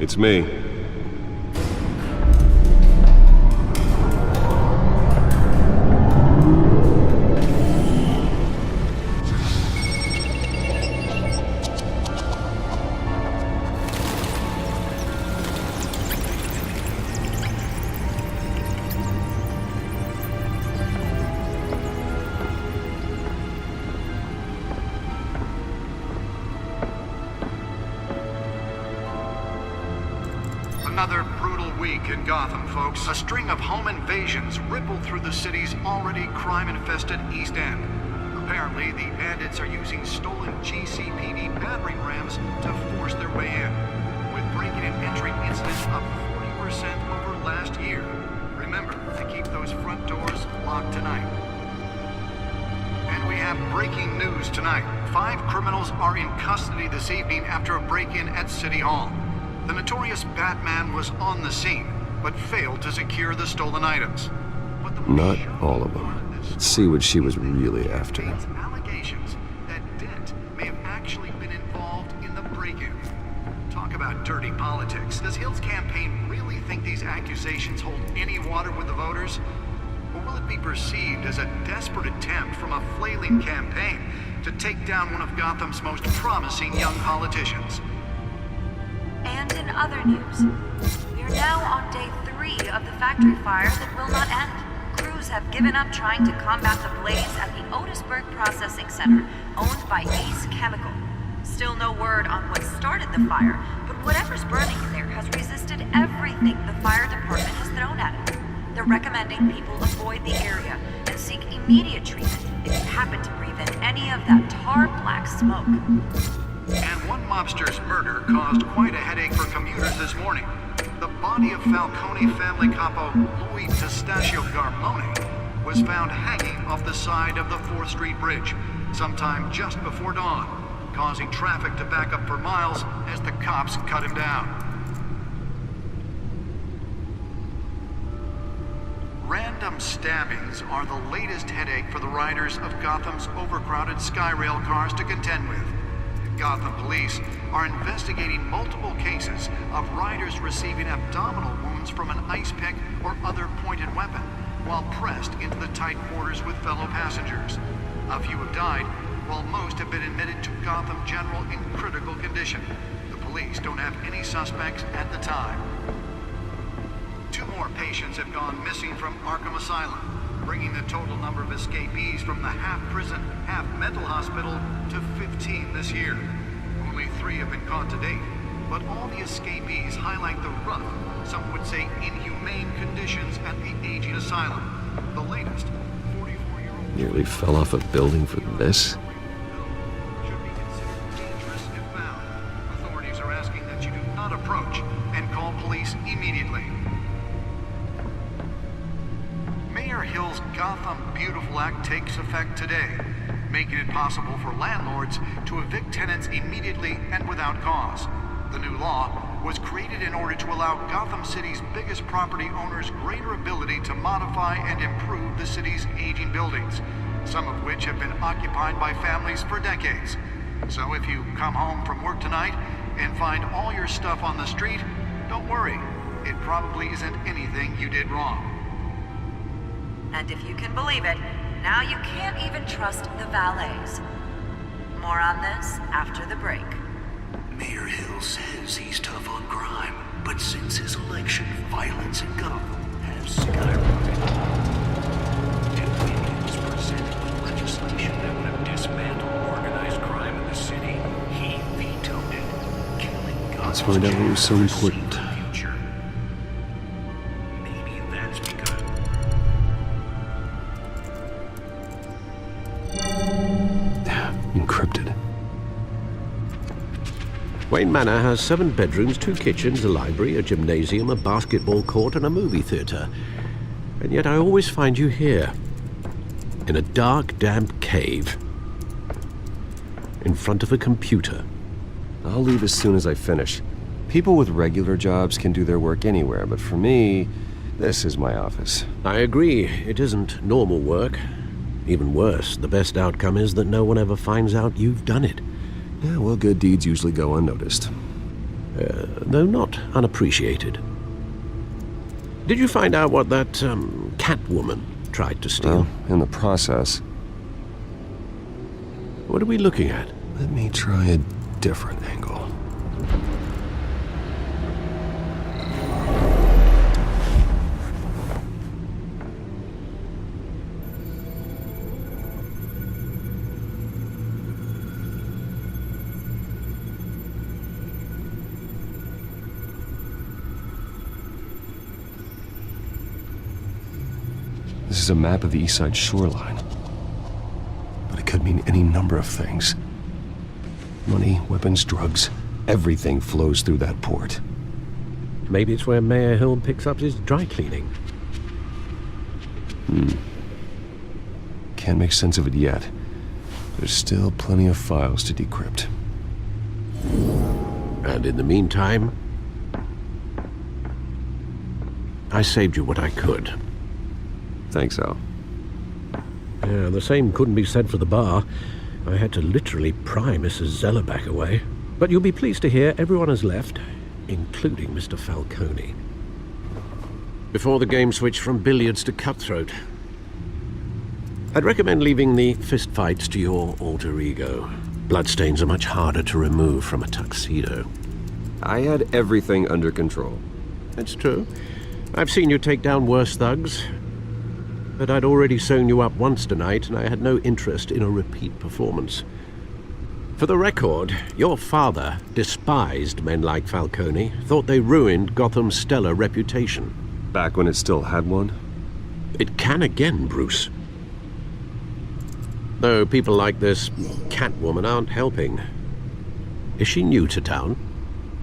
It's me. Another brutal week in Gotham, folks. A string of home invasions rippled through the city's already crime-infested East End. Apparently, the bandits are using stolen GCPD battering rams to force their way in, with breaking and entering incidents up 40% over last year. Remember to keep those front doors locked tonight. And we have breaking news tonight. 5 criminals are in custody this evening after a break-in at City Hall. The notorious Batman was on the scene, but failed to secure the stolen items. But the Not all of them. Let's see what she was really after. Allegations that Dent may have actually been involved in the break-in. Talk about dirty politics. Does Hill's campaign really think these accusations hold any water with the voters? Or will it be perceived as a desperate attempt from a flailing campaign to take down one of Gotham's most promising young politicians? And in other news, we are now on day 3 of the factory fire that will not end. Crews have given up trying to combat the blaze at the Otisburg Processing Center, owned by Ace Chemical. Still no word on what started the fire, but whatever's burning in there has resisted everything the fire department has thrown at it. They're recommending people avoid the area and seek immediate treatment if you happen to breathe in any of that tar black smoke. And one mobster's murder caused quite a headache for commuters this morning. The body of Falcone family capo Louis Pistachio Garmone was found hanging off the side of the 4th Street Bridge sometime just before dawn, causing traffic to back up for miles as the cops cut him down. Random stabbings are the latest headache for the riders of Gotham's overcrowded Skyrail cars to contend with. Gotham police are investigating multiple cases of riders receiving abdominal wounds from an ice pick or other pointed weapon while pressed into the tight quarters with fellow passengers. A few have died, while most have been admitted to Gotham General in critical condition. The police don't have any suspects at the time. 2 more patients have gone missing from Arkham Asylum, bringing the total number of escapees from the half-prison, half-mental hospital to 15 this year. Only 3 have been caught to date, but all the escapees highlight the rough, some would say inhumane conditions at the aging asylum. The latest, 44-year-old... Nearly fell off a building for this? ...should be considered dangerous if found. Authorities are asking that you do not approach and call police immediately. Mayor Hill's Gotham Beautiful Act takes effect today, making it possible for landlords to evict tenants immediately and without cause. The new law was created in order to allow Gotham City's biggest property owners greater ability to modify and improve the city's aging buildings, some of which have been occupied by families for decades. So if you come home from work tonight and find all your stuff on the street, don't worry. It probably isn't anything you did wrong. And if you can believe it, now you can't even trust the valets. More on this after the break. Mayor Hill says he's tough on crime, but since his election, violence in Gotham has skyrocketed. Till he was presented with legislation that would have dismantled organized crime in the city, he vetoed it, killing Gotham's Let's find out what was so important. future. Maybe that's because... Encrypted. Wayne Manor has 7 bedrooms, 2 kitchens, a library, a gymnasium, a basketball court, and a movie theater. And yet I always find you here, in a dark, damp cave, in front of a computer. I'll leave as soon as I finish. People with regular jobs can do their work anywhere, but for me, this is my office. I agree, it isn't normal work. Even worse, the best outcome is that no one ever finds out you've done it. Yeah, well, good deeds usually go unnoticed. though not unappreciated. Did you find out what that Catwoman tried to steal? Well, in the process. What are we looking at? Let me try a different angle. This is a map of the East Side shoreline. But it could mean any number of things. Money, weapons, drugs, everything flows through that port. Maybe it's where Mayor Hill picks up his dry cleaning. Can't make sense of it yet. There's still plenty of files to decrypt. And in the meantime, I saved you what I could. Thanks, Al. Yeah, the same couldn't be said for the bar. I had to literally pry Mrs. Zeller back away. But you'll be pleased to hear everyone has left, including Mr. Falcone. Before the game switched from billiards to cutthroat. I'd recommend leaving the fistfights to your alter ego. Bloodstains are much harder to remove from a tuxedo. I had everything under control. That's true. I've seen you take down worse thugs. But I'd already sewn you up once tonight, and I had no interest in a repeat performance. For the record, your father despised men like Falcone, thought they ruined Gotham's stellar reputation. Back when it still had one? It can again, Bruce. Though people like this Catwoman aren't helping. Is she new to town?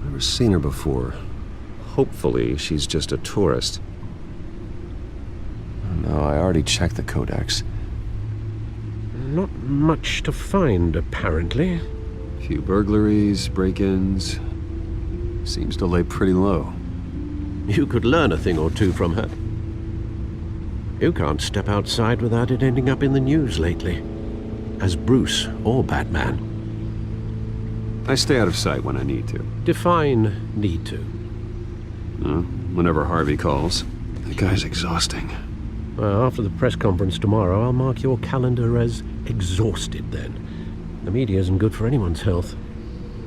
Never seen her before. Hopefully, she's just a tourist. No, I already checked the codex. Not much to find, apparently. Few burglaries, break-ins. Seems to lay pretty low. You could learn a thing or two from her. You can't step outside without it ending up in the news lately. As Bruce or Batman. I stay out of sight when I need to. Define need to. Whenever Harvey calls. That guy's exhausting. Well, after the press conference tomorrow, I'll mark your calendar as exhausted then. The media isn't good for anyone's health.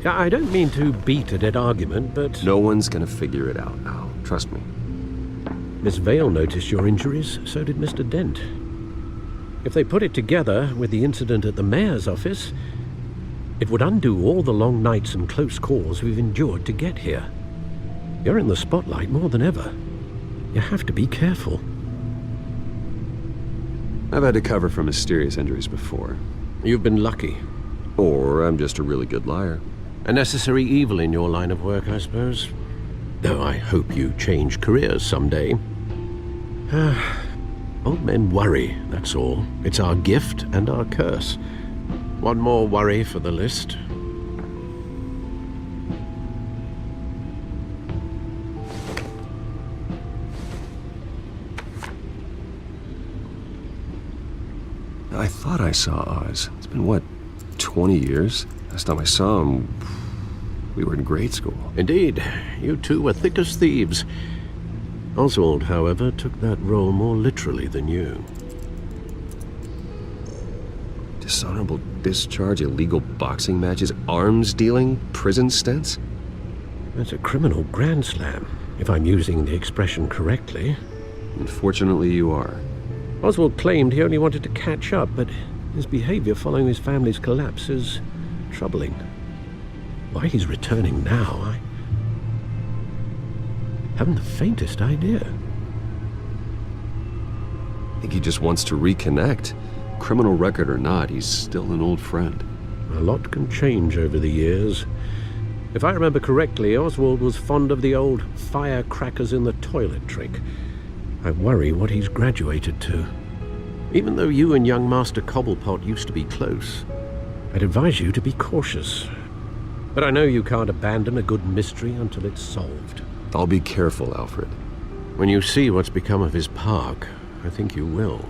I don't mean to beat a dead argument, but... No one's gonna figure it out, Al. Trust me. Miss Vale noticed your injuries, so did Mr. Dent. If they put it together with the incident at the mayor's office, it would undo all the long nights and close calls we've endured to get here. You're in the spotlight more than ever. You have to be careful. I've had to cover for mysterious injuries before. You've been lucky. Or I'm just a really good liar. A necessary evil in your line of work, I suppose. Though I hope you change careers someday. Old men worry, that's all. It's our gift and our curse. One more worry for the list. I thought I saw Oz. It's been, what, 20 years? Last time I saw him, we were in grade school. Indeed, you two were thick as thieves. Oswald, however, took that role more literally than you. Dishonorable discharge, illegal boxing matches, arms dealing, prison stints? That's a criminal grand slam, if I'm using the expression correctly. Unfortunately, you are. Oswald claimed he only wanted to catch up, but his behavior following his family's collapse is troubling. Why he's returning now, I haven't the faintest idea. I think he just wants to reconnect. Criminal record or not, he's still an old friend. A lot can change over the years. If I remember correctly, Oswald was fond of the old firecrackers in the toilet trick. I worry what he's graduated to. Even though you and young Master Cobblepot used to be close, I'd advise you to be cautious. But I know you can't abandon a good mystery until it's solved. I'll be careful, Alfred. When you see what's become of his park, I think you will.